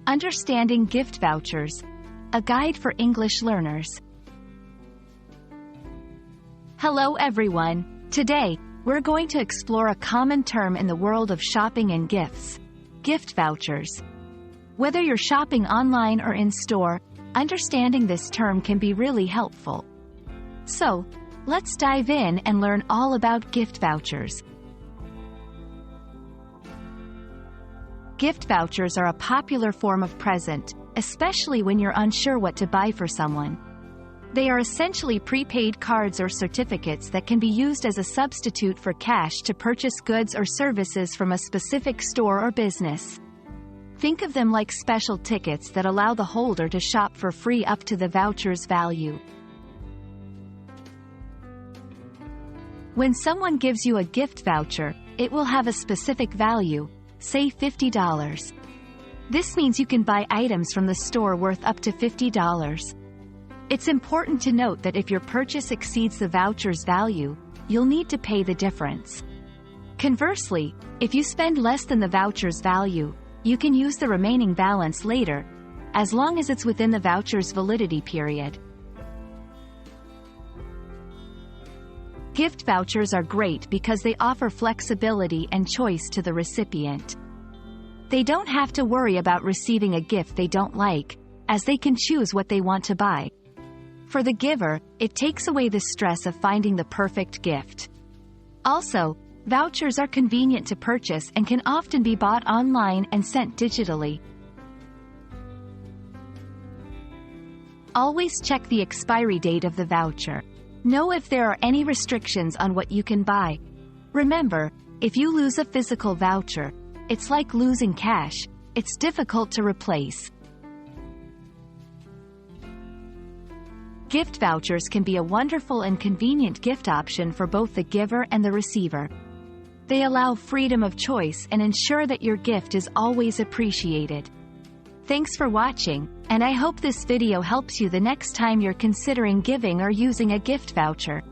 Understanding Gift Vouchers, a guide for English learners. Hello everyone. Today, we're going to explore a common term in the world of shopping and gifts: gift vouchers. Whether you're shopping online or in store, understanding this term can be really helpful. So, let's dive in and learn all about gift vouchers. Gift vouchers are a popular form of present, especially when you're unsure what to buy for someone. They are essentially prepaid cards or certificates that can be used as a substitute for cash to purchase goods or services from a specific store or business. Think of them like special tickets that allow the holder to shop for free up to the voucher's value. When someone gives you a gift voucher, it will have a specific value, say $50. This means you can buy items from the store worth up to $50. It's important to note that if your purchase exceeds the voucher's value, you'll need to pay the difference. Conversely, if you spend less than the voucher's value, you can use the remaining balance later, as long as it's within the voucher's validity period. Gift vouchers are great because they offer flexibility and choice to the recipient. They don't have to worry about receiving a gift they don't like, as they can choose what they want to buy. For the giver, it takes away the stress of finding the perfect gift. Also, vouchers are convenient to purchase and can often be bought online and sent digitally. Always check the expiry date of the voucher. Know if there are any restrictions on what you can buy. Remember, if you lose a physical voucher, it's like losing cash. It's difficult to replace. Gift vouchers can be a wonderful and convenient gift option for both the giver and the receiver. They allow freedom of choice and ensure that your gift is always appreciated. Thanks for watching, and I hope this video helps you the next time you're considering giving or using a gift voucher.